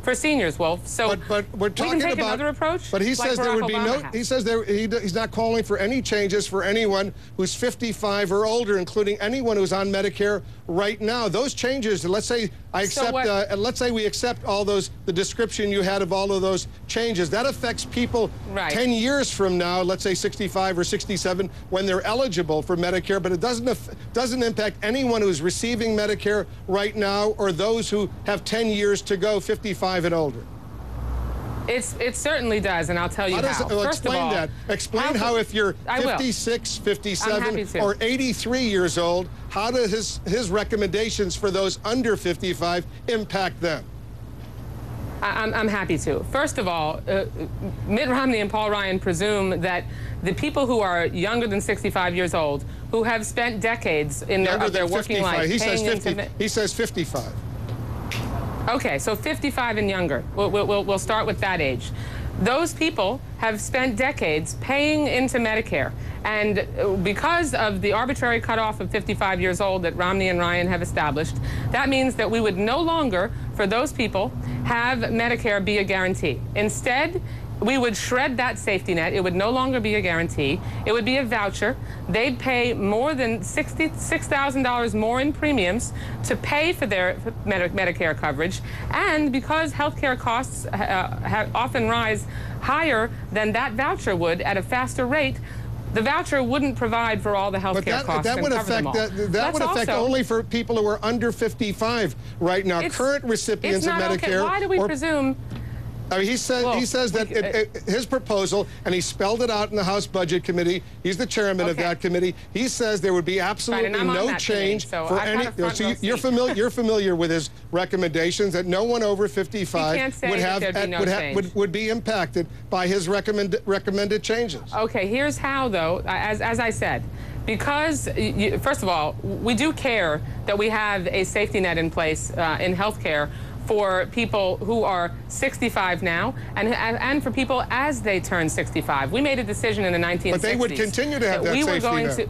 for seniors, Wolf. So but we're talking we can take about another approach. But he says there would be no. Has. He says he's not calling for any changes for anyone who's 55 or older, including anyone who's on Medicare right now. Those changes. Let's say I accept. Let's say we accept all those. The description you had of all of those changes. That affects people 10 years from now. Let's say 65 or 67 when they're eligible for Medicare. But it doesn't impact anyone who's receiving Medicare right now or those who have 10 years to go, 55 and older. It certainly does, and I'll tell you how. First explain of all, that. Explain how if you're 56, 57, or 83 years old, how do his recommendations for those under 55 impact them? I'm happy to. First of all, Mitt Romney and Paul Ryan presume that the people who are younger than 65 years old, who have spent decades in their working life, he says 55. Okay, so 55 and younger. We'll start with that age. Those people have spent decades paying into Medicare. And because of the arbitrary cutoff of 55 years old that Romney and Ryan have established, that means that we would no longer, for those people, have Medicare be a guarantee. Instead, we would shred that safety net. It would no longer be a guarantee. It would be a voucher. They'd pay more than $6,000 more in premiums to pay for their Medicare coverage. And because healthcare costs often rise higher than that voucher would at a faster rate, the voucher wouldn't provide for all the health care costs and cover them all. That would affect only for people who are under 55 right now. Current recipients of Medicare. Okay. Why do we presume? I mean, he says that his proposal, and he spelled it out in the House Budget Committee. He's the chairman of that committee. He says there would be absolutely no change for any. So you're familiar with his recommendations that no one over 55 would be impacted by his recommended changes. Okay, here's how though. As I said. Because, first of all, we do care that we have a safety net in place in health care for people who are 65 now and for people as they turn 65. We made a decision in the 1960s. But they would continue to have that safety net.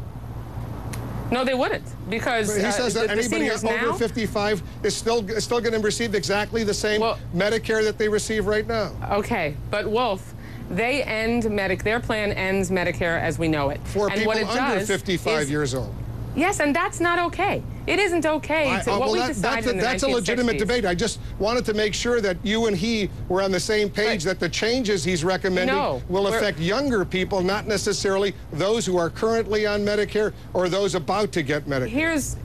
No, they wouldn't, because he says that anybody over 55 is still going to receive exactly the same Medicare that they receive right now. Okay, but Wolf, they end their plan ends Medicare as we know it. For people under 55 years old. Yes, and that's not okay. It isn't okay to what we decided in the 1960s. That's a legitimate debate. I just wanted to make sure that you and he were on the same page, that the changes he's recommending will affect younger people, not necessarily those who are currently on Medicare or those about to get Medicare.